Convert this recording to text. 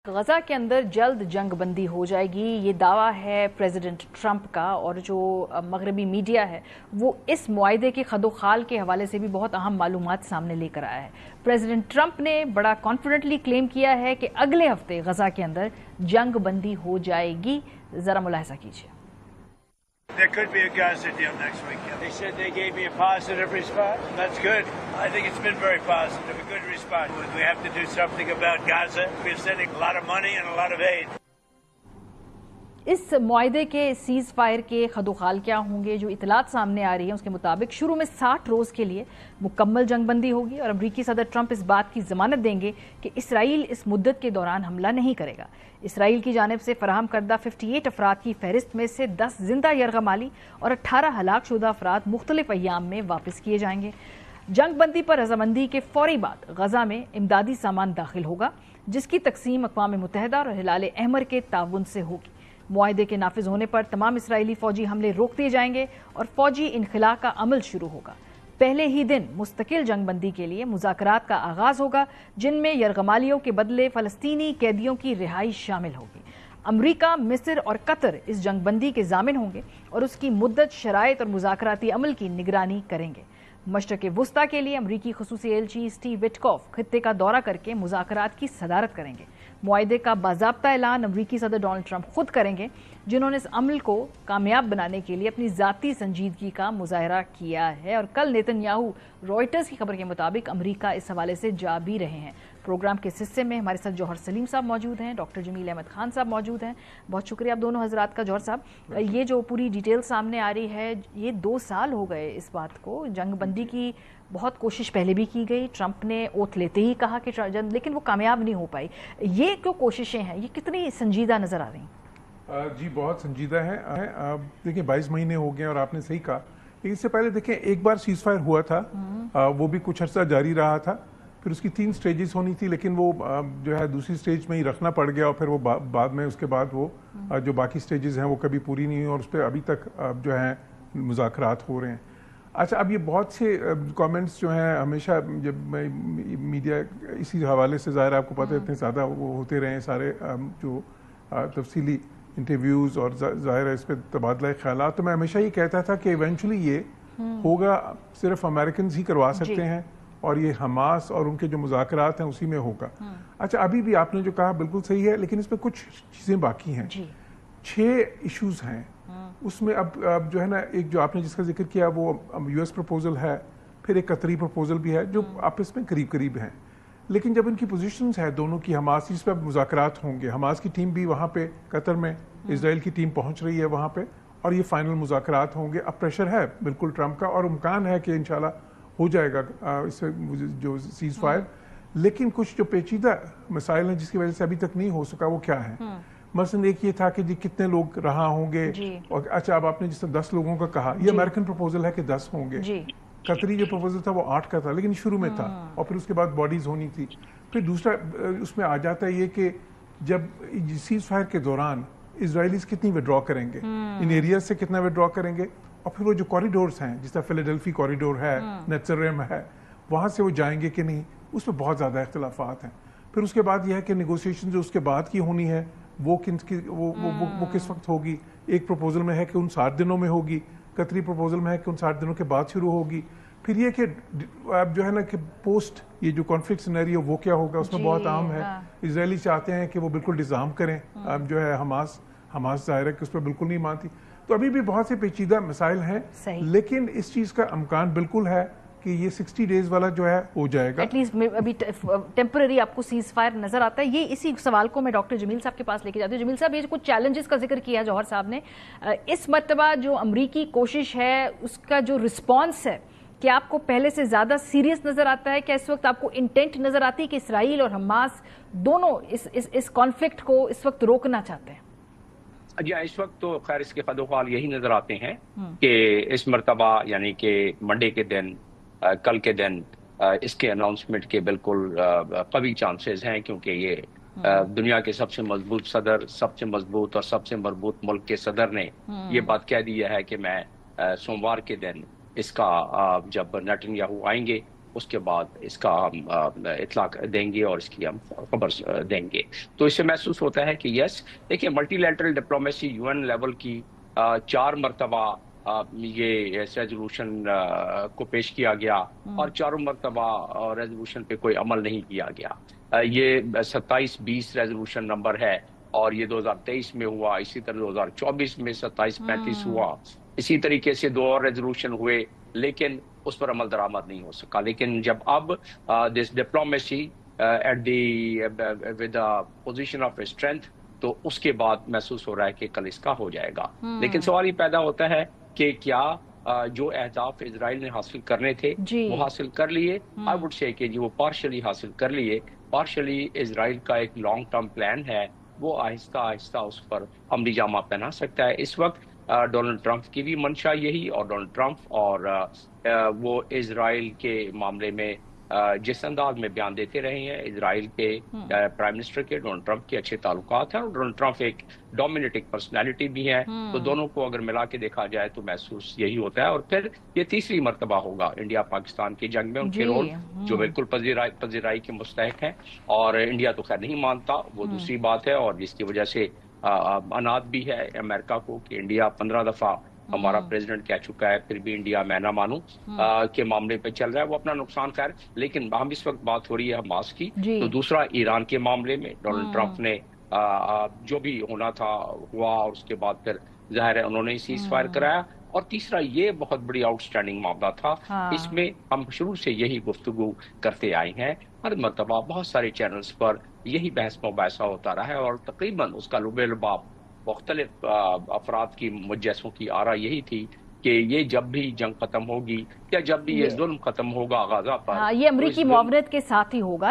गजा के अंदर जल्द जंग बंदी हो जाएगी, ये दावा है प्रेसिडेंट ट्रंप का। और जो मगरबी मीडिया है वो इस मुआहदे के खदोखाल के हवाले से भी बहुत अहम मालूमात सामने लेकर आया है। प्रेसिडेंट ट्रंप ने बड़ा कॉन्फिडेंटली क्लेम किया है कि अगले हफ्ते गजा के अंदर जंग बंदी हो जाएगी। जरा मुलाहिजा कीजिए। There could be a Gaza deal next week. They said they gave me a positive response. That's good. I think it's been very positive, a good response. We have to do something about Gaza. We're sending a lot of money and a lot of aid. इस मुआहदे के cease fire के खदोखाल क्या होंगे? जो इतलात सामने आ रही है उसके मुताबिक शुरू में 60 रोज के लिए मुकम्मल जंगबंदी होगी और अमरीकी सदर ट्रंप इस बात की जमानत देंगे कि इसराइल इस मुद्दत के दौरान हमला नहीं करेगा। इसराइल की जानिब से फराहम करदा 58 अफराद की फहरिस्त में से 10 जिंदा यरगमाली और 18 हलाक शुदा अफराद मुख्तलिफ अय्याम में वापस किए जाएंगे। जंग बंदी पर रजामंदी के फौरी बाद गजा में इमदादी सामान दाखिल होगा, जिसकी तकसीम अक़वाम मुत्तहिदा और हिलाल अहमर के ताउन से होगी। मुआहदे के नाफिज होने पर तमाम इसराइली फौजी हमले रोक दिए जाएंगे और फौजी इनखला का अमल शुरू होगा। पहले ही दिन मुस्तकिल जंगबंदी के लिए मुज़ाकरात का आगाज होगा, जिनमें यरगमालियों के बदले फलस्तीनी कैदियों की रिहाई शामिल होगी। अमरीका, मिस्र और कतर इस जंगबंदी के जामिन होंगे और उसकी मुद्दत, शराइत और मुज़ाकराती अमल की निगरानी करेंगे। मशरक़ वुस्ता के लिए अमरीकी खुसूसी एलची स्टीव विटकॉफ खित्ते का दौरा करके मुज़ाकरात की सदारत करेंगे। मुआहदे का बाज़ाब्ता ऐलान अमरीकी सदर डोनाल्ड ट्रंप खुद करेंगे, जिन्होंने इस अमल को कामयाब बनाने के लिए अपनी ज़ाती संजीदगी का मुजाहरा किया है। और कल नेतन्याहू रॉयटर्स की खबर के मुताबिक अमरीका इस हवाले से जा भी रहे हैं। प्रोग्राम के इस हिस्से में हमारे साथ जौहर सलीम साहब मौजूद हैं, डॉक्टर जमील अहमद खान साहब मौजूद हैं। बहुत शुक्रिया आप दोनों हजरात का। जौहर साहब, ये जो पूरी डिटेल सामने आ रही है, ये 2 साल हो गए इस बात को। जंग बंदी की बहुत कोशिश पहले भी की गई, ट्रंप ने ओथ लेते ही कहा कि लेकिन वो कामयाब नहीं हो पाई। ये जो कोशिशें हैं ये कितनी संजीदा नजर आ रही हैं? जी बहुत संजीदा है। देखिए 22 महीने हो गए और आपने सही कहा। लेकिन इससे पहले देखिए एक बार सीज फायर हुआ था, वो भी कुछ अर्सा जारी रहा था, फिर उसकी 3 स्टेजेस होनी थी, लेकिन वो जो है दूसरी स्टेज में ही रखना पड़ गया और फिर वो बाद में उसके बाद वो जो बाकी स्टेजेस हैं वो कभी पूरी नहीं हुई और उस पर अभी तक जो है मुज़ाकरात हो रहे हैं। अच्छा, अब ये बहुत से कमेंट्स जो हैं हमेशा जब मीडिया इसी हवाले से, ज़ाहिर आपको पता है इतने ज़्यादा वो होते रहे हैं सारे जो तफसीली इंटरव्यूज़ और ज़ाहिर है इस पर तबादला ख्यालात, तो मैं हमेशा ये कहता था कि इवेंचुअली ये होगा सिर्फ अमेरिकन ही करवा सकते हैं और ये हमास और उनके जो मुज़ाकरात हैं उसी में होगा। अच्छा, अभी भी आपने जो कहा बिल्कुल सही है, लेकिन इसमें कुछ चीज़ें बाकी हैं। 6 इश्यूज हैं उसमें। अब जो है ना, एक जो आपने जिसका जिक्र किया वो यूएस प्रपोजल है, फिर एक कतरी प्रपोजल भी है जो आपस में करीब करीब हैं। लेकिन जब इनकी पोजीशंस है दोनों की, हमास जिस पर मुज़ाकरात होंगे, हमास की टीम भी वहाँ पे कतर में, इजराइल की टीम पहुँच रही है वहाँ पे और ये फाइनल मुज़ाकरात होंगे। अब प्रेशर है बिल्कुल ट्रंप का और इम्कान है कि इंशाल्लाह हो जाएगा इससे जो सीज फायर। लेकिन कुछ जो पेचीदा मसाइल हैं जिसकी वजह से अभी तक नहीं हो सका, वो क्या है? मसलन एक ये था कि जी कितने लोग रहा होंगे, और अच्छा अब आपने जिस 10 लोगों का कहा, ये अमेरिकन प्रपोजल है कि 10 होंगे। कतरी जो प्रपोजल था वो 8 का था, लेकिन शुरू में था और फिर उसके बाद बॉडीज होनी थी। फिर दूसरा उसमें आ जाता है ये कि जब सीज फायर के दौरान इजराइलीज कितनी विड्रॉ करेंगे, इन एरियाज से कितना विड्रॉ करेंगे, और फिर वो जो कॉरिडोर्स हैं जिस तरह फिलाडेल्फी कॉरिडोर है, नेत्सरेम है, वहाँ से वो जाएंगे कि नहीं, उसमें बहुत ज़्यादा इख्तिलाफात हैं। फिर उसके बाद यह है कि नेगोशिएशन जो उसके बाद की होनी है वो किस वक्त होगी। एक प्रपोजल में है कि उन 60 दिनों में होगी, कतरी प्रपोजल में है कि उन 60 दिनों के बाद शुरू होगी। फिर ये कि अब जो है ना कि पोस्ट ये जो कॉन्फ्लिक्ट सिनेरियो वो क्या होगा, उसमें बहुत अहम है। इजरायली चाहते हैं कि वो बिल्कुल डिज़ार्म करें, जो है हमास ज़ाहिर है कि उस पर बिल्कुल नहीं मानती। तो अभी भी बहुत से पेचीदा मसाइल हैं, लेकिन इस चीज़ का इम्कान बिल्कुल है कि ये 60 डेज वाला जो है हो जाएगा। एटलीस्ट अभी टेम्पररी आपको सीज फायर नजर आता है। ये इसी सवाल को मैं डॉक्टर जमील साहब के पास लेके जाती हूँ। जमील साहब, ये कुछ चैलेंजेस का जिक्र किया जौहर साहब ने, इस मर्तबा जो अमरीकी कोशिश है उसका जो रिस्पॉन्स है, क्या आपको पहले से ज्यादा सीरियस नजर आता है? क्या इस वक्त आपको इंटेंट नजर आती है कि इसराइल और हमास दोनों इस कॉन्फ्लिक्ट को इस वक्त रोकना चाहते हैं? जी, इस वक्त तो खैर इसके खदोखाल यही नजर आते हैं कि इस मर्तबा यानी कि मंडे के दिन, कल के दिन इसके अनाउंसमेंट के बिल्कुल कवी चांसेस हैं, क्योंकि ये दुनिया के सबसे मजबूत सदर, सबसे मजबूत और सबसे मजबूत मुल्क के सदर ने ये बात कह दी है कि मैं सोमवार के दिन इसका जब नेतन्याहू आएंगे اس کے بعد اس کا ہم اطلاق دیں گے اور اس کی ہم خبر دیں گے. تو اس سے محسوس ہوتا ہے کہ یس دیکھیں multi lateral diplomacy UN level کی 4 مرتبہ یہ ریزولوشن کو پیش کیا گیا اور 4 مرتبہ ریزولوشن پہ کوئی عمل نہیں کیا گیا. یہ 27-20 ریزولوشن نمبر ہے اور یہ 2023 میں ہوا, اسی طرح 2024 میں 27-35 ہوا, اسی طریقے سے 2 اور ریزولوشن ہوئے لیکن اس پر عمل درآمد نہیں ہو سکا. لیکن جب اب this diplomacy at the with position of strength, تو اس کے بعد محسوس ہو رہا ہے کہ کل اس کا ہو جائے گا. لیکن سوال یہ پیدا ہوتا ہے کہ کیا جو اہداف اسرائیل نے حاصل کرنے تھے وہ حاصل کر لیے؟ آئی وڈ سے کہ جی وہ پارشلی حاصل کر لیے. پارشلی اسرائیل کا ایک لانگ ٹرم پلان ہے, وہ آہستہ آہستہ اس پر عملی جامہ پہنا سکتا ہے. اس وقت ڈونلڈ ٹرمپ کی بھی منشا یہی, اور ڈونلڈ ٹرمپ اور وہ اسرائیل کے معاملے میں جس انداز میں بیان دیتے رہے ہیں, اسرائیل کے پرائم منسٹر کے ڈونلڈ ٹرمپ کے اچھے تعلقات ہیں اور ڈونلڈ ٹرمپ ایک ڈومینیٹنگ پرسنالٹی بھی ہے. تو دونوں کو اگر ملا کے دیکھا جائے تو محسوس یہی ہوتا ہے. اور پھر یہ تیسری مرتبہ ہوگا انڈیا پاکستان کی جنگ میں ان کے رول جو بالکل پذیرائی کے مستحق ہیں, اور انڈیا تو خیر نہیں مانتا, وہ دوسری بات ہے, اور جس کی وجہ سے اناد بھی ہے امریکہ کو کہ انڈیا 15 دفعہ ہمارا پریزیڈنٹ کہہ چکا ہے پھر بھی انڈیا میں نہ مانوں کے معاملے پہ چل رہا ہے, وہ اپنا نقصان خیر. لیکن ہم اس وقت بات ہو رہی ہے حماس کی, تو دوسرا ایران کے معاملے میں ڈونلڈ ٹرمپ نے جو بھی ہونا تھا ہوا, اور اس کے بعد پھر ظاہر ہے انہوں نے سیز فائر کرایا. اور تیسرا یہ بہت بڑی آؤٹ اسٹینڈنگ معاملہ تھا, اس میں ہم شروع سے یہی گفتگو کرتے آئے ہیں, ہر مرتبہ بہت سارے چینلز پر یہی بحث مباحثہ ہوتا رہا ہے, اور تقریباً اس کا لب لباب مختلف افراد کی مجسوں کی آرا یہی تھی کہ یہ جب بھی جنگ ختم ہوگی یا جب بھی یہ ظلم ختم ہوگا غزہ پر, یہ امریکی معاونت کے ساتھ ہی ہوگا.